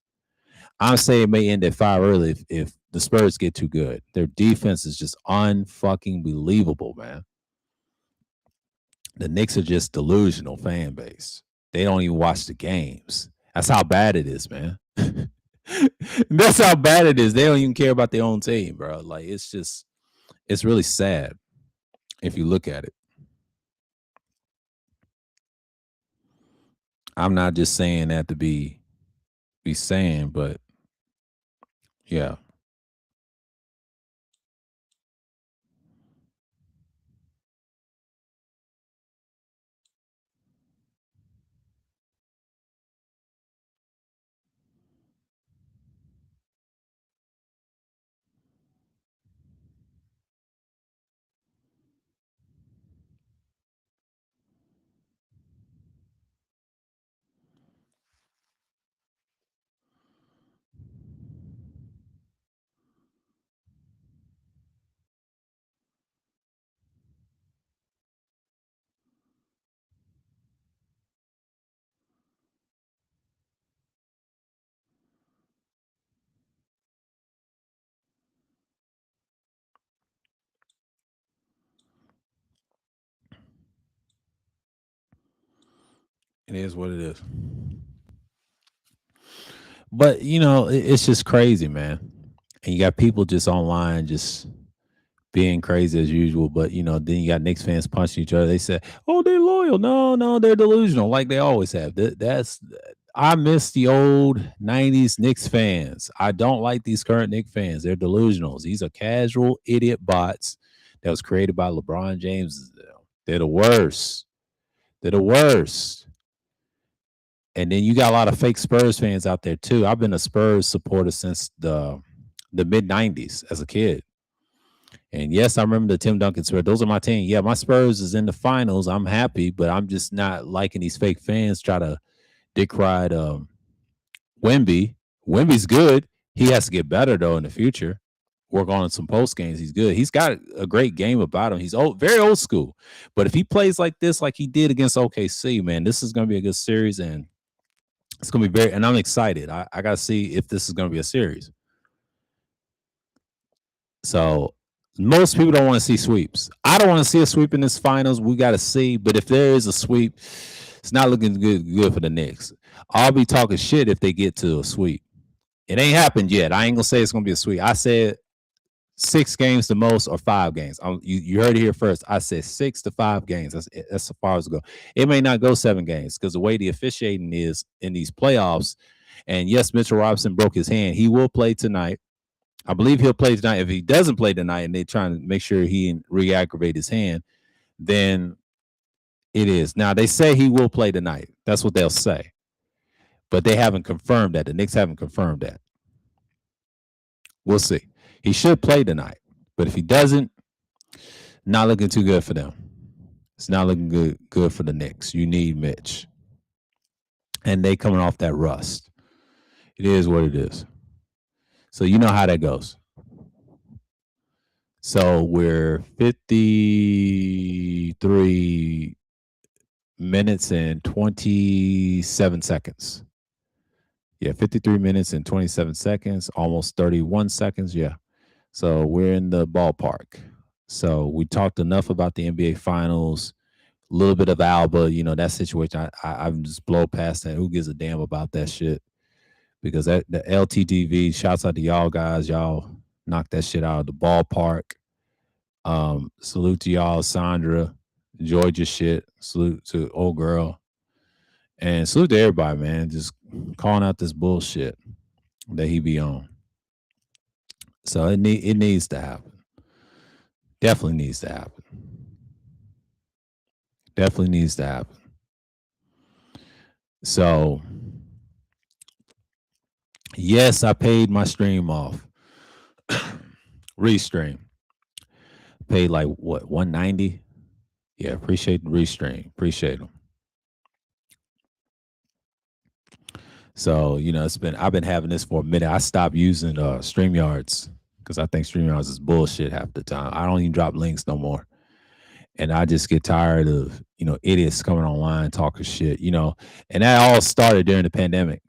Speaker 1: I'm saying it may end at 5 early if the Spurs get too good. Their defense is just unfucking believable, man. The Knicks are just delusional fan base. They don't even watch the games. That's how bad it is, man. That's how bad it is. They don't even care about their own team, bro. Like it's really sad if you look at it. I'm not just saying that to be saying, but yeah, it is what it is. But it's just crazy, man. And you got people just online just being crazy as usual. But then you got Knicks fans punching each other. They say, "Oh, they're loyal." No, no, they're delusional, like they always have. That's I miss the old '90s Knicks fans. I don't like these current Knicks fans. They're delusionals. These are casual idiot bots that was created by LeBron James. They're the worst. They're the worst. And then you got a lot of fake Spurs fans out there too. I've been a Spurs supporter since the mid '90s as a kid. And yes, I remember the Tim Duncan Spurs. Those are my team. Yeah, my Spurs is in the finals. I'm happy, but I'm just not liking these fake fans try to dick ride Wemby. Wemby's good. He has to get better though in the future. Work on some post games. He's good. He's got a great game about him. He's very old school. But if he plays like this, like he did against OKC, man, this is going to be a good series, and it's going to be very. And I'm excited. I got to see if this is going to be a series. So most people don't want to see sweeps. I don't want to see a sweep in this finals. We got to see. But if there is a sweep, it's not looking good for the Knicks. I'll be talking shit if they get to a sweep. It ain't happened yet. I ain't gonna say it's gonna be a sweep. I said 6 games the most or 5 games. You heard it here first. I said 6 to 5 games. That's as far as it go. It may not go 7 games because the way the officiating is in these playoffs. And yes, Mitchell Robinson broke his hand. He will play tonight. I believe he'll play tonight. If he doesn't play tonight and they're trying to make sure he re-aggravate his hand, then it is. Now they say he will play tonight. That's what they'll say. But they haven't confirmed that. The Knicks haven't confirmed that. We'll see. He should play tonight. But if he doesn't, not looking too good for them. It's not looking good for the Knicks. You need Mitch. And they coming off that rust. It is what it is. So you know how that goes. So we're 53 minutes and 27 seconds. Yeah, 53 minutes and 27 seconds, almost 31 seconds. Yeah. So we're in the ballpark. So we talked enough about the NBA Finals, a little bit of Alba, that situation. I'm just blow past that. Who gives a damn about that shit? Because the LTTV, shouts out to y'all guys. Y'all knocked that shit out of the ballpark. Salute to y'all, Sandra. Enjoyed your shit. Salute to old girl. And salute to everybody, man. Just calling out this bullshit that he be on. So it needs to happen. Definitely needs to happen. Definitely needs to happen. So yes, I paid my stream off. Restream. Paid like what, 190? Yeah, appreciate the restream. Appreciate them. So, I've been having this for a minute. I stopped using StreamYards because I think StreamYards is bullshit half the time. I don't even drop links no more. And I just get tired of, idiots coming online talking shit, and that all started during the pandemic.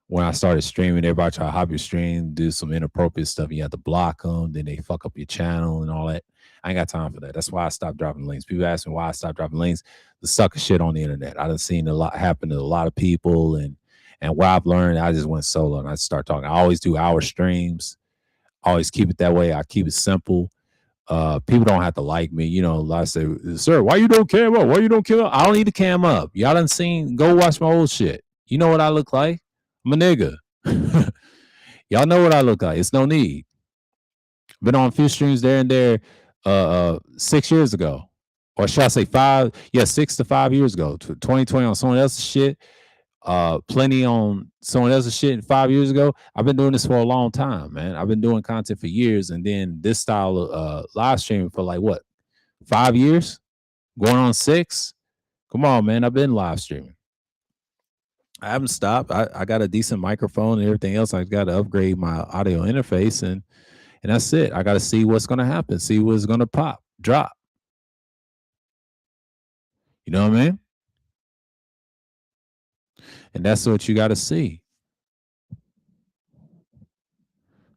Speaker 1: When I started streaming, everybody try to hop your stream, do some inappropriate stuff. You have to block them, then they fuck up your channel and all that. I ain't got time for that. That's why I stopped dropping links. People ask me why I stopped dropping links. The sucker shit on the internet. I done seen a lot happen to a lot of people, and And what I've learned, I just went solo and I start talking. I always do hour streams. Always keep it that way. I keep it simple. People don't have to like me. You know, a lot say, sir, why you don't cam up? Why you don't cam up? I don't need to cam up. Y'all done seen, go watch my old shit. You know what I look like? I'm a nigga. Y'all know what I look like. It's no need. Been on a few streams there and there 6 years ago. Or should I say five? Yeah, 6 to 5 years ago. 2020 on someone else's shit. Plenty on someone else's shit 5 years ago. I've been doing this for a long time, man. I've been doing content for years, and then this style of live streaming for like what, 5 years, going on six. Come on, man. I've been live streaming. I haven't stopped. I got a decent microphone and everything else. I got to upgrade my audio interface, and that's it. I got to see what's gonna happen, see what's gonna pop, drop. You know what I mean? And that's what you got to see.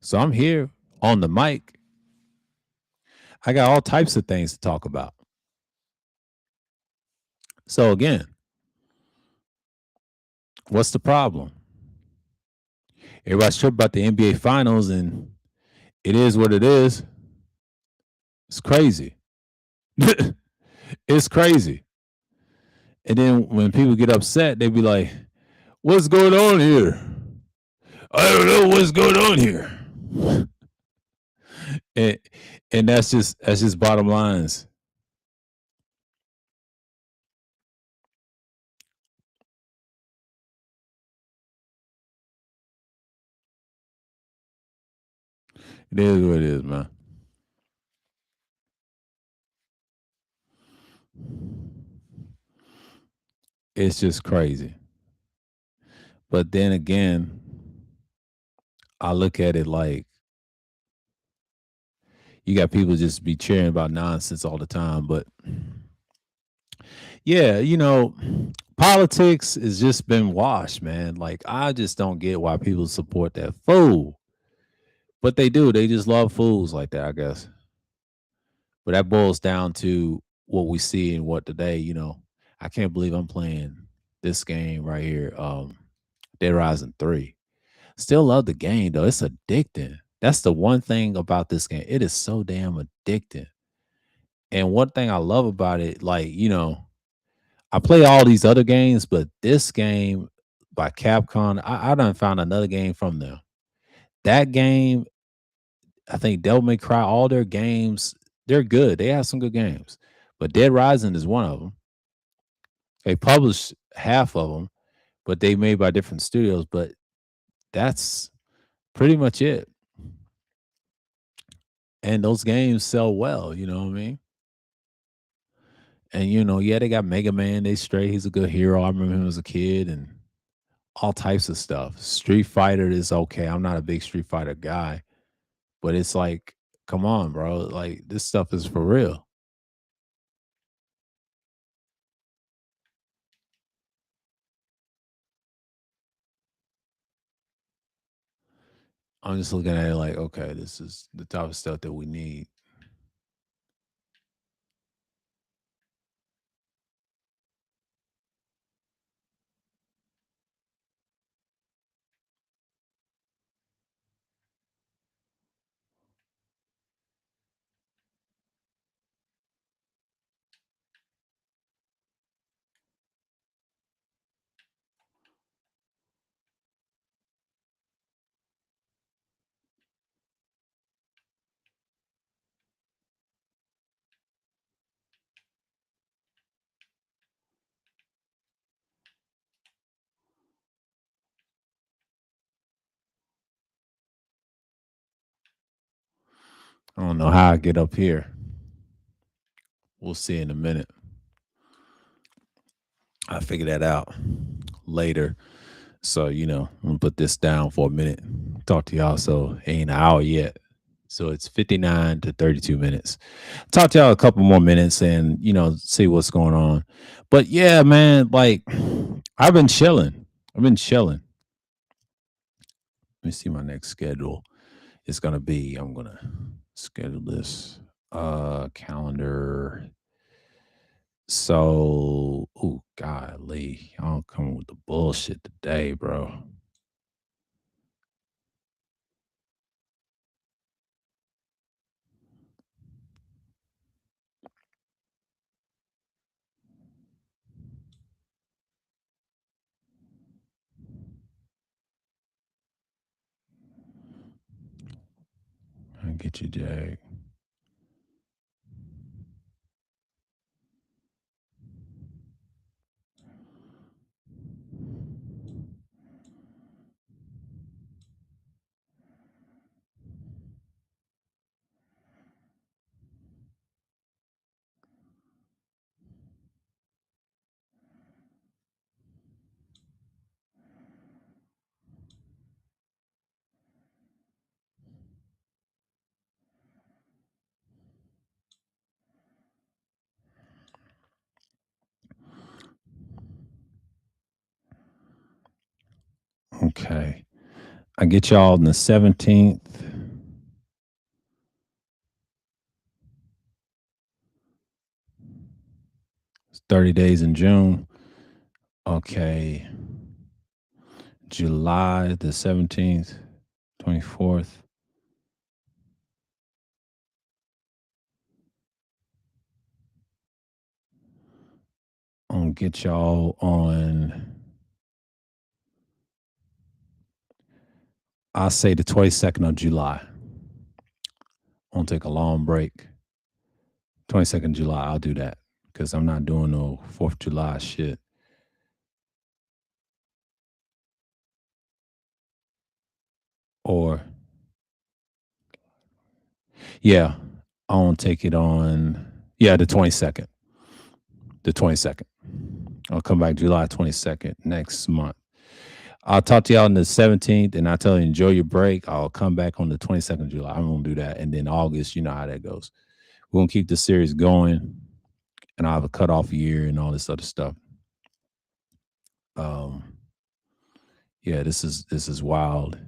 Speaker 1: So I'm here on the mic. I got all types of things to talk about. So again, what's the problem? Everybody's tripping about the NBA finals, and it is what it is. It's crazy. It's crazy. And then when people get upset, they be like, what's going on here? I don't know what's going on here. and and that's just bottom lines. It is what it is, man. It's just crazy. But then again, I look at it like you got people just be cheering about nonsense all the time. But yeah, politics has just been washed, man. Like I just don't get why people support that fool. But they do. They just love fools like that, I guess. But that boils down to what we see and what today, I can't believe I'm playing this game right here. Dead Rising 3. Still love the game though. It's addicting. That's the one thing about this game. It is so damn addicting. And one thing I love about it, like, I play all these other games, but this game by Capcom, I done found another game from them. That game, I think Devil May Cry, all their games, they're good. They have some good games. But Dead Rising is one of them. They published half of them, but they made by different studios. But that's pretty much it. And those games sell well, you know what I mean? And yeah, they got Mega Man, they straight. He's a good hero. I remember him as a kid and all types of stuff. Street Fighter is okay. I'm not a big Street Fighter guy, but it's like, come on, bro. Like this stuff is for real. I'm just looking at it like, okay, this is the type of stuff that we need. I don't know how I get up here. We'll see in a minute. I'll figure that out later. So, I'm gonna put this down for a minute. Talk to y'all. So it ain't an hour yet. So it's 59 to 32 minutes. Talk to y'all a couple more minutes and, see what's going on. But yeah, man, like I've been chilling. I've been chilling. Let me see my next schedule. It's gonna be, I'm gonna schedule this calendar. So, oh golly, y'all coming with the bullshit today, bro. I get you, Jag. Okay. I get y'all on the 17th. It's 30 days in June. Okay. July the 17th, 24th. I'm gonna get y'all on, I'll say the 22nd of July. I'm gonna take a long break. 22nd July, I'll do that because I'm not doing no 4th of July shit. Or, yeah, I won't take it on, yeah, the 22nd. The 22nd. I'll come back July 22nd next month. I'll talk to y'all on the 17th and I tell you enjoy your break. I'll come back on the 22nd of July. I'm gonna do that. And then August, you know how that goes. We're gonna keep the series going and I'll have a cutoff year and all this other stuff. Um yeah, this is wild.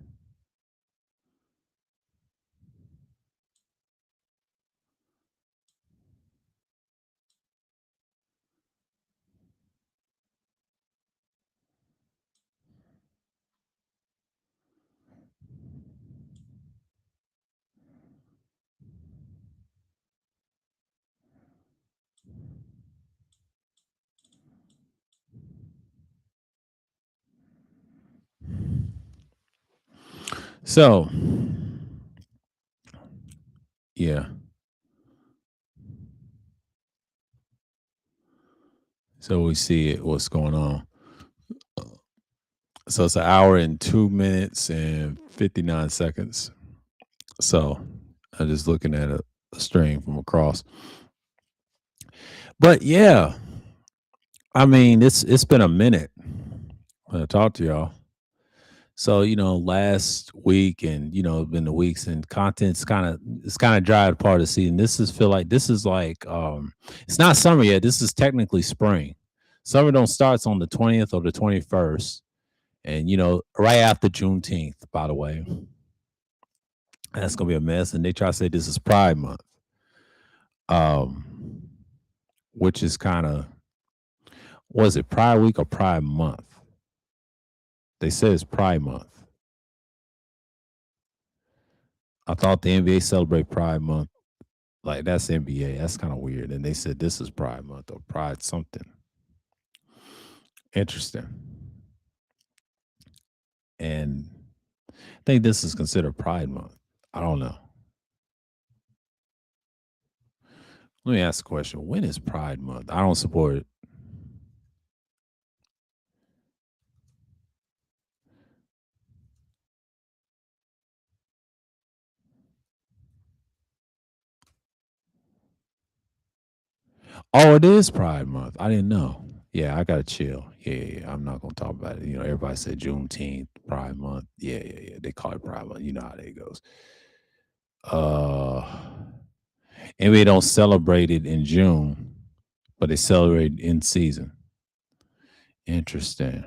Speaker 1: So yeah. So we see it, what's going on. So it's an hour and 2 minutes and 59 seconds. So I'm just looking at a stream from across. But yeah, I mean, it's been a minute when I talked to y'all. So, last week and been the weeks and content's kind of dried apart of the season. This is like it's not summer yet. This is technically spring. Summer don't starts on the 20th or the 21st. And right after Juneteenth, by the way. That's gonna be a mess. And they try to say this is Pride Month. Um, which is kind of, was it Pride Week or Pride Month? They say it's Pride Month. I thought the NBA celebrate Pride Month. Like that's NBA. That's kind of weird. And they said this is Pride Month or Pride something. Interesting. And I think this is considered Pride Month. I don't know. Let me ask a question. When is Pride Month? I don't support it. Oh, it is Pride Month. I didn't know. Yeah, I gotta chill. Yeah, yeah, yeah. I'm not gonna talk about it. Everybody said Juneteenth, Pride Month. Yeah, yeah, yeah. They call it Pride Month. You know how that goes. Uh, and we don't celebrate it in June, but they celebrate in season. Interesting.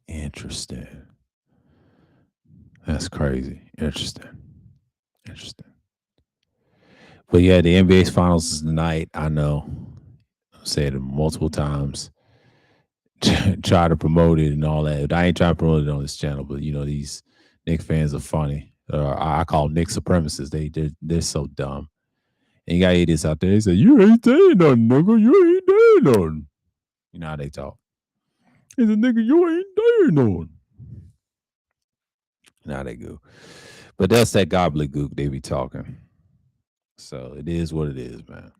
Speaker 1: Interesting. That's crazy. Interesting. Interesting. But yeah, the NBA's finals is tonight. I know. I've said it multiple times. Try to promote it and all that. I ain't trying to promote it on this channel, but these Nick fans are funny. I call them Nick supremacists. They're so dumb. And you got idiots out there. They say you ain't saying nothing, nigga. You ain't doing nothing. You know how they talk. It's a nigga. You ain't doing nothing. Now they go. But that's that gobbledygook they be talking. So it is what it is, man.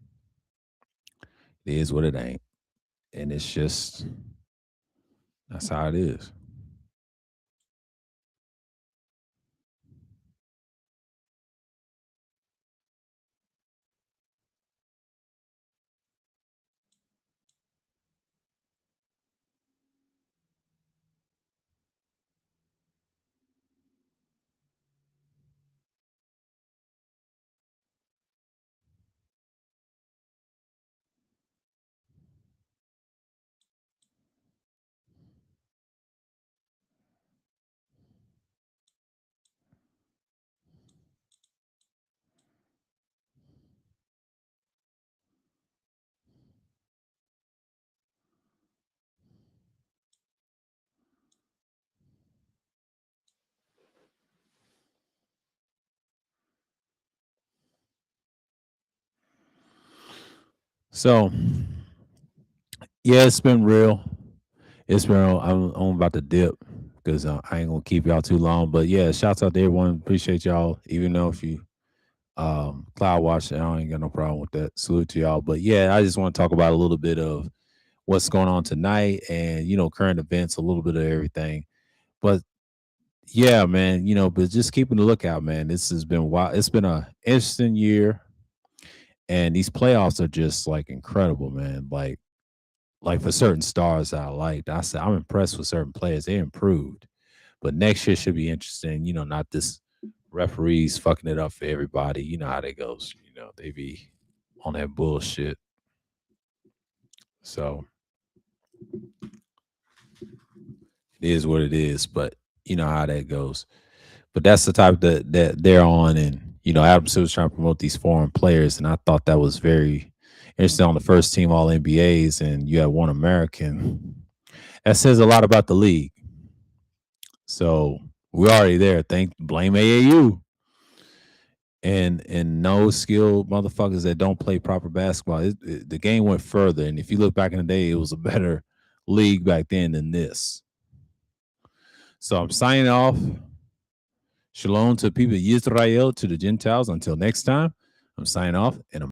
Speaker 1: It is what it ain't. And it's just that's how it is. So yeah, it's been real. It's been real. I'm about to dip because I ain't gonna keep y'all too long. But yeah, shouts out to everyone. Appreciate y'all. Even though if you cloud watch, I ain't got no problem with that. Salute to y'all. But yeah, I just want to talk about a little bit of what's going on tonight and current events, a little bit of everything. But yeah, man, but just keeping the lookout, man. This has been wild. It's been a interesting year, and these playoffs are just like incredible, man. Like for certain stars that I liked, I said I'm impressed with certain players. They improved, but next year should be interesting. Not this referees fucking it up for everybody. You know how that goes. They be on that bullshit. So it is what it is. But you know how that goes. But that's the type that they're on, and Adam Silver's trying to promote these foreign players, and I thought that was very interesting on the first team All NBAs, and you have one American. That says a lot about the league. So we're already there. Blame AAU and no skilled motherfuckers that don't play proper basketball. The game went further, and if you look back in the day, it was a better league back then than this. So I'm signing off. Shalom to people of Israel, to the Gentiles. Until next time, I'm signing off and I'm